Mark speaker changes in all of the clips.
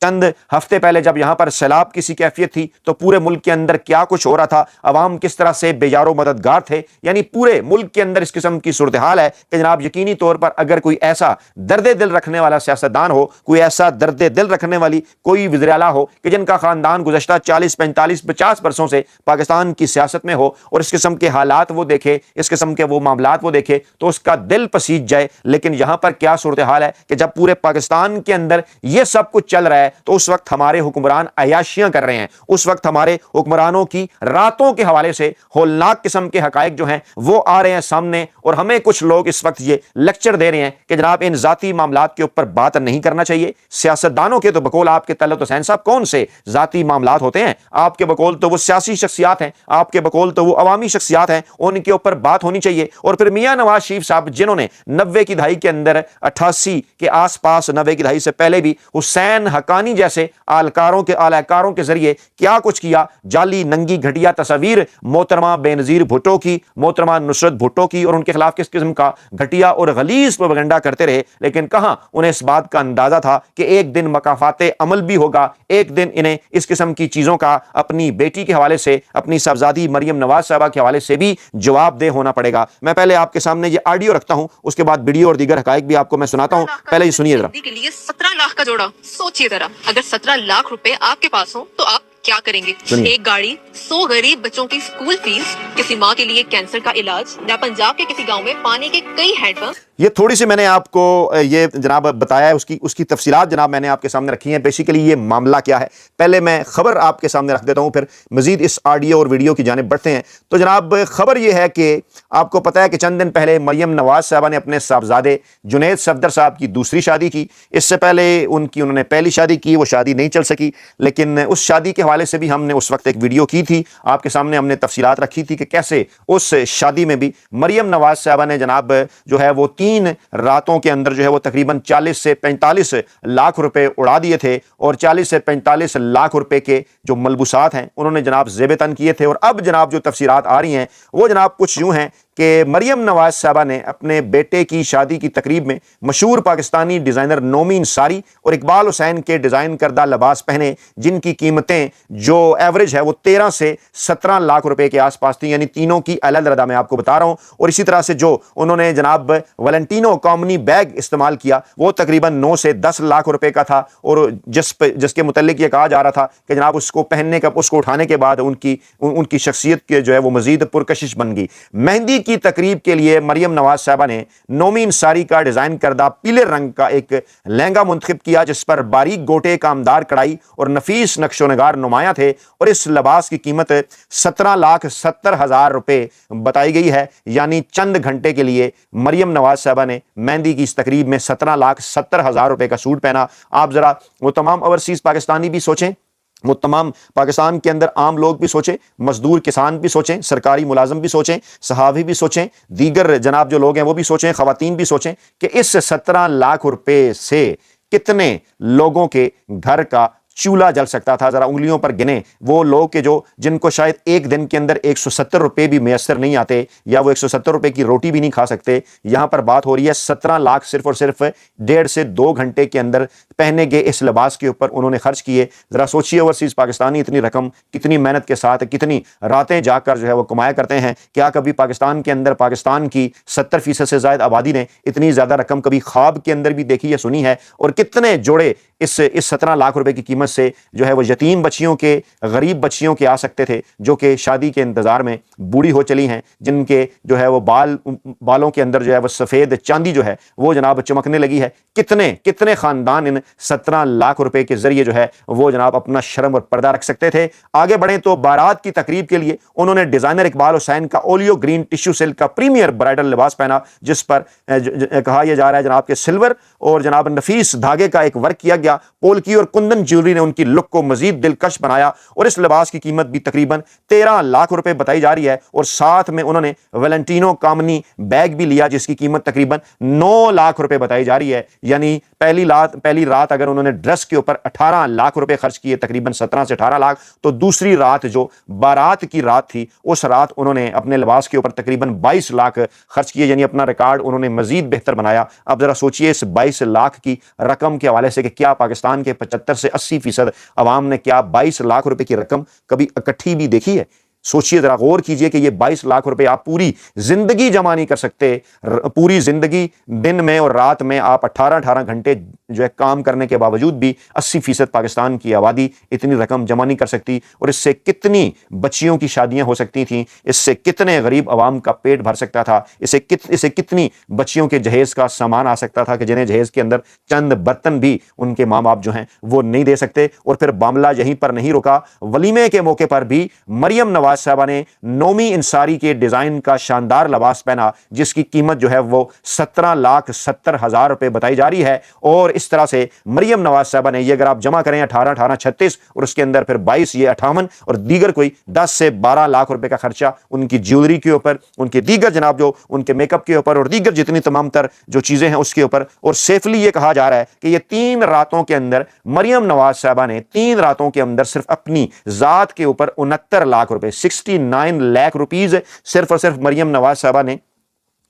Speaker 1: چند ہفتے پہلے جب یہاں پر سیلاب کسی کیفیت تھی تو پورے ملک کے اندر کیا کچھ ہو رہا تھا، عوام کس طرح سے بے یار و مددگار تھے، یعنی پورے ملک کے اندر اس قسم کی صورتحال ہے کہ جناب یقینی طور پر اگر کوئی ایسا درد دل رکھنے والا سیاستدان ہو، کوئی ایسا درد دل رکھنے والی کوئی وزیر اعلیٰ ہو کہ جن کا خاندان گزشتہ 40 45 50 برسوں سے پاکستان کی سیاست میں ہو اور اس قسم کے حالات وہ دیکھے، اس قسم کے وہ معاملات وہ دیکھے تو اس کا دل پسیج جائے۔ لیکن یہاں پر کیا صورتحال ہے کہ جب پورے پاکستان کے اندر یہ سب کچھ چل رہا ہے تو اس وقت ہمارے حکمران عیاشیاں کر رہے ہیں، اس وقت ہمارے حکمرانوں کی راتوں کے حوالے سے ہولناک قسم کے حقائق جو ہیں وہ آ رہے ہیں سامنے، اور ہمیں کچھ لوگ اس وقت یہ لیکچر دے رہے ہیں کہ جناب ان ذاتی معاملات کے اوپر بات نہیں کرنا چاہیے۔ سیاستدانوں کے تو بقول آپ کے طلعت حسین صاحب کون سے ذاتی معاملات ہوتے ہیں؟ آپ کے بقول تو وہ سیاسی شخصیات ہیں، آپ کے بقول تو وہ عوامی شخصیات ہیں، ان کے اوپر بات ہونی چاہیے۔ اور پھر میاں نواز شریف صاحب جنہوں نے 90 کی دہائی کے اندر 88 کے آس پاس 90 کی دہائی سے پہلے بھی حسین حقانی جیسے اہلکاروں کے ذریعے کیا کچھ کیا، جعلی ننگی گھٹیا تصاویر محترمہ بے نظیر بھٹو کی، محترمہ نصرت بھٹو کی، اور ان کے خلاف کس قسم کا گھٹیا اور غلیظ پروپیگنڈا کرتے رہے، لیکن کہاں انہیں اس بات کا اندازہ تھا کہ ایک دن مکافات عمل بھی ہوگا، ایک دن انہیں اس قسم کی چیزوں کا اپنی بیٹی کے حوالے سے، اپنی صاحبزادی مریم نواز صاحبہ کے حوالے سے بھی جواب دہ ہونا پڑے گا۔ میں پہلے آپ کے سامنے یہ آڈیو رکھتا ہوں، اس کے بعد ویڈیو اور دیگر حقائق بھی آپ کو میں سناتا ہوں، پہلے یہ سنیے ذرا۔
Speaker 2: کے لیے 17 لاکھ کا جوڑا، سوچئے ذرا اگر 17 لاکھ روپے آپ کے پاس ہوں تو آپ کیا کریں گے؟ ایک گاڑی، 100 غریب بچوں کی اسکول فیس، کسی ماں کے لیے کینسر کا علاج، یا پنجاب کے کسی گاؤں میں پانی کے کئی ہینڈ پمپ۔
Speaker 1: یہ تھوڑی سی میں نے آپ کو یہ جناب بتایا ہے، اس کی تفصیلات جناب میں نے آپ کے سامنے رکھی ہیں۔ بیسیکلی یہ معاملہ کیا ہے، پہلے میں خبر آپ کے سامنے رکھ دیتا ہوں، پھر مزید اس آڈیو اور ویڈیو کی جانب بڑھتے ہیں۔ تو جناب خبر یہ ہے کہ آپ کو پتہ ہے کہ چند دن پہلے مریم نواز صاحبہ نے اپنے صاحبزادے جنید صفدر صاحب کی دوسری شادی کی۔ اس سے پہلے انہوں نے پہلی شادی کی، وہ شادی نہیں چل سکی، لیکن اس شادی کے حوالے سے بھی ہم نے اس وقت ایک ویڈیو کی تھی، آپ کے سامنے ہم نے تفصیلات رکھی تھی کہ کیسے اس شادی میں بھی مریم نواز صاحبہ نے جناب جو ہے وہ 3 راتوں کے اندر جو ہے وہ تقریباً 40 سے 45 لاکھ روپے اڑا دیے تھے، اور 40 سے 45 لاکھ روپے کے جو ملبوسات ہیں انہوں نے جناب زیب تن کیے تھے۔ اور اب جناب جو تفصیلات آ رہی ہیں وہ جناب کچھ یوں ہیں کہ مریم نواز صاحبہ نے اپنے بیٹے کی شادی کی تقریب میں مشہور پاکستانی ڈیزائنر نومی انصاری اور اقبال حسین کے ڈیزائن کردہ لباس پہنے، جن کی قیمتیں جو ایوریج ہے وہ 13 سے 17 لاکھ روپے کے آس پاس تھیں، یعنی تینوں کی علیحدہ علیحدہ میں آپ کو بتا رہا ہوں۔ اور اسی طرح سے جو انہوں نے جناب ویلنٹینو کامنی بیگ استعمال کیا وہ تقریباً 9 سے 10 لاکھ روپے کا تھا، اور جس کے متعلق یہ کہا جا رہا تھا کہ جناب اس کو پہننے کا، اس کو اٹھانے کے بعد ان کی شخصیت کے جو ہے وہ مزید پرکشش بن گئی۔ مہندی کی تقریب کے لیے مریم نواز صاحبہ نے نومی انصاری کا ڈیزائن کردہ پیلے رنگ کا ایک لہنگا منتخب کیا، جس پر باریک گوٹے کامدار کڑھائی اور نفیس نقش و نگار نمایاں تھے، اور اس لباس کی قیمت 17,70,000 روپے بتائی گئی ہے۔ یعنی چند گھنٹے کے لیے مریم نواز صاحبہ نے مہندی کی اس تقریب میں 17,70,000 روپے کا سوٹ پہنا۔ آپ ذرا وہ تمام اوورسیز پاکستانی بھی سوچیں، وہ تمام پاکستان کے اندر عام لوگ بھی سوچیں، مزدور کسان بھی سوچیں، سرکاری ملازم بھی سوچیں، صحافی بھی سوچیں، دیگر جناب جو لوگ ہیں وہ بھی سوچیں، خواتین بھی سوچیں کہ اس 17 لاکھ روپے سے کتنے لوگوں کے گھر کا چولہا جل سکتا تھا۔ ذرا انگلیوں پر گنے وہ لوگ کہ جن کو شاید ایک دن کے اندر 170 روپے بھی میسر نہیں آتے، یا وہ 170 روپے کی روٹی بھی نہیں کھا سکتے۔ یہاں پر بات ہو رہی ہے 17 لاکھ صرف اور صرف 1.5 سے 2 گھنٹے کے اندر پہنے گئے اس لباس کے اوپر انہوں نے خرچ کیے۔ ذرا سوچیے اوورسیز پاکستانی اتنی رقم کتنی محنت کے ساتھ، کتنی راتیں جا کر جو ہے وہ کمایا کرتے ہیں۔ کیا کبھی پاکستان کے اندر پاکستان کی 70% سے زائد آبادی نے اتنی زیادہ رقم کبھی خواب کے اندر بھی دیکھی یا سنی ہے؟ اور کتنے جوڑے اس 17 لاکھ روپے کی قیمت سے جو ہے وہ یتیم بچیوں کے، غریب بچیوں کے آ سکتے تھے، جو کہ شادی کے انتظار میں بوڑھی ہو چلی ہیں، جن کے جو ہے وہ بالوں کے اندر جو ہے وہ سفید چاندی جو ہے وہ جناب چمکنے لگی ہے۔ کتنے خاندان ان 17 لاکھ روپے کے ذریعے جو ہے وہ جناب اپنا شرم اور پردہ رکھ سکتے تھے۔ آگے بڑھیں تو بارات کی تقریب کے لیے انہوں نے ڈیزائنر اقبال حسین کا اولیو گرین ٹیشو سلک کا پریمیئر برائڈل لباس پہنا، جس پر کہا یہ جا رہا ہے جناب کہ سلور اور جناب نفیس دھاگے کا ایک ورک کیا گیا۔ پولکی اور کندن جیولری نے ان کی لک کو مزید دلکش بنایا، اور اس لباس کی قیمت بھی تقریباً 13 لاکھ روپے بتائی جا رہی ہے، اور ساتھ میں انہوں نے ویلنٹینو کامنی بیگ بھی لیا جس کی قیمت تقریباً 9 لاکھ روپے بتائی جا رہی ہے۔ یعنی پہلی رات اگر انہوں نے ڈریس کے اوپر 18 لاکھ روپے خرچ کیے، تقریباً 17 سے 18 لاکھ، تو دوسری رات جو بارات کی رات تھی اس رات انہوں نے اپنے لباس کے اوپر تقریباً 22 لاکھ خرچ کیے، یعنی اپنا ریکارڈ انہوں نے مزید بہتر بنایا۔ اب ذرا سوچئے اس 22 لاکھ کی رقم کے حوالے سے کہ کیا پاکستان کے 75 سے 80% عوام نے کیا 22 لاکھ روپے کی رقم کبھی اکٹھی بھی دیکھی ہے؟ سوچئے ذرا، غور کیجئے کہ یہ 22 لاکھ روپے آپ پوری زندگی جمع نہیں کر سکتے. پوری زندگی دن میں اور رات میں آپ 18 گھنٹے جو ہے کام کرنے کے باوجود بھی 80% پاکستان کی آبادی اتنی رقم جمع نہیں کر سکتی. اور اس سے کتنی بچیوں کی شادیاں ہو سکتی تھیں، اس سے کتنے غریب عوام کا پیٹ بھر سکتا تھا، اس سے کتنی بچیوں کے جہیز کا سامان آ سکتا تھا کہ جنہیں جہیز کے اندر چند برتن بھی ان کے ماں باپ جو ہیں وہ نہیں دے سکتے. اور پھر معاملہ یہیں پر نہیں رکا، ولیمے کے موقع پر بھی مریم نواز صاحبہ نے نومی انصاری کے ڈیزائن کا شاندار لباس پہنا، جس کی قیمت جو ہے وہ 17,70,000 روپے بتائی جا رہی ہے. اور اس طرح سے مریم نواز صاحبہ نے یہ اگر آپ جمع کریں 18 36 اور اس کے اندر پھر 22 یہ 58 اور دیگر کوئی 10 سے 12 لاکھ روپے کا خرچہ ان کی جیولری کے اوپر، ان کے دیگر جناب جو ان کے میک اپ کے اوپر اور دیگر جتنی تمام تر جو چیزیں ہیں اس کے اوپر. اور سیفلی یہ کہا جا رہا ہے کہ یہ 3 راتوں کے اندر مریم نواز صاحبہ نے 3 راتوں کے اندر صرف اپنی ذات کے اوپر 69 لاکھ روپے 69 لاکھ روپیز صرف اور صرف مریم نواز صاحبہ نے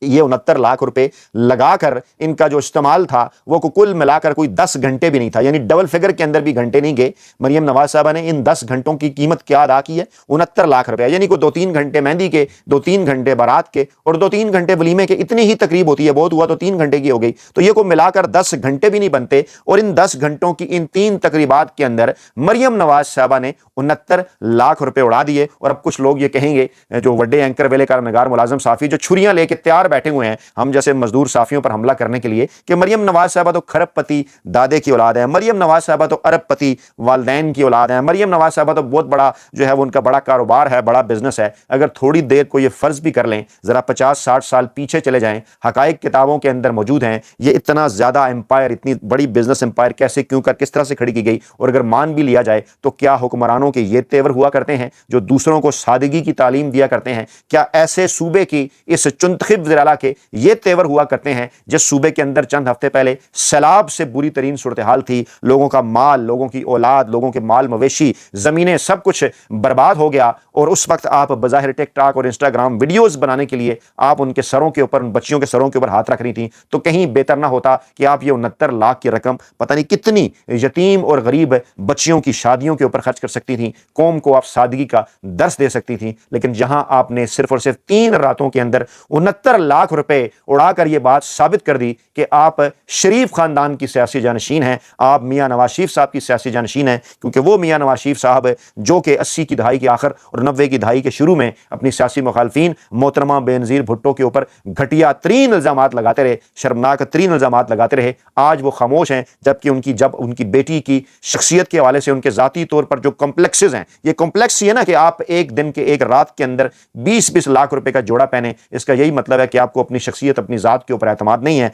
Speaker 1: یہ 69 لاکھ روپے لگا کر ان کا جو استعمال تھا وہ کل ملا کر کوئی 10 گھنٹے بھی نہیں تھا، یعنی ڈبل فگر کے اندر بھی گھنٹے نہیں گئے. مریم نواز صاحبہ نے ان 10 گھنٹوں کی قیمت کیا ادا کی ہے؟ 69 لاکھ روپے، یعنی کوئی 2-3 گھنٹے مہندی کے، 2-3 گھنٹے بارات کے اور 2-3 گھنٹے ولیمے کے، اتنی ہی تقریب ہوتی ہے، بہت ہوا تو 3 گھنٹے کی ہو گئی. تو یہ کو ملا کر 10 گھنٹے بھی نہیں بنتے. اور ان 10 گھنٹوں کی ان 3 تقریبات کے اندر مریم نواز صاحبہ نے 69 لاکھ روپے اڑا دیے. اور اب کچھ لوگ یہ کہیں گے، جو وڈے اینکر ویلے کار نگار ملازم صحافی جو چھریاں لے کے تیار بیٹھے ہوئے ہیں ہم جیسے مزدور صحافیوں پر حملہ کرنے کے لیے، کہ مریم نواز صاحبہ تو کھرب پتی دادے کی اولاد ہے، مریم نواز صاحبہ تو ارب پتی والدین کی اولاد ہے، مریم نواز صاحبہ تو بہت بڑا جو ہے وہ ان کا بڑا کاروبار ہے، بڑا بزنس ہے. اگر تھوڑی دیر کو یہ فرض بھی کر لیں، ذرا 50-60 سال پیچھے چلے جائیں، حقائق کتابوں کے اندر موجود ہیں. یہ اتنا زیادہ امپائر، اتنی بڑی بزنس امپائر کیسے، کیوں کر، کس طرح سے کھڑی کی گئی. اور اگر مان بھی لیا جائے تو کیا حکمرانوں کے یہ تیور ہوا کرتے ہیں جو دوسروں کو سادگی کی تعلیم دیا کرتے ہیں؟ کیا ایسے صوبے کی اس چنتخب وزیر اعلیٰ کے یہ تیور ہوا کرتے ہیں جس صوبے کے اندر چند ہفتے پہلے سیلاب سے بری ترین صورتحال تھی، لوگوں کا مال، لوگوں کی اولاد، لوگوں کے مال مویشی، زمینیں، سب کچھ برباد ہو گیا، اور اس وقت آپ بظاہر ٹک ٹاک اور انسٹاگرام ویڈیوز بنانے کے لیے آپ ان کے سروں کے اوپر، ان بچیوں کے سروں کے اوپر ہاتھ رکھ رہی تھیں؟ تو کہیں بہتر نہ ہوتا کہ آپ یہ 69 لاکھ کی رقم پتہ نہیں کتنی یتیم اور غریب بچیوں کی شادیوں کے اوپر خرچ کر سکتی تھیں، قوم کو آپ سادگی کا درس دے سکتی تھیں. لیکن جہاں آپ نے صرف اور صرف 3 راتوں کے اندر 69 لاکھ روپے اڑا کر یہ بات ثابت کر دی کہ آپ شریف خاندان کی سیاسی جانشین ہیں، آپ میاں نواز شریف صاحب کی سیاسی جانشین ہیں، کیونکہ وہ میاں نواز شریف صاحب جو کہ 80 کی دہائی کے آخر اور 90 کی دہائی کے شروع میں اپنی سیاسی مخالفین محترمہ بینظیر بھٹو کے اوپر گھٹیا ترین الزامات لگاتے رہے، شرمناک ترین الزامات لگاتے رہے. آج وہ خاموش ہیں، جبکہ ان کی بیٹی کی شخصیت کے حوالے سے ان کے ذاتی طور پر جو کمپلیکسز ہیں، یہ کمپلیکس یہ نا کہ آپ ایک دن کے ایک رات کے اندر 20-20 لاکھ روپے کا جوڑا پہنے، اس کا یہی مطلب ہے کہ آپ کو اپنی شخصیت، اپنی ذات کے اوپر اعتماد نہیں ہے.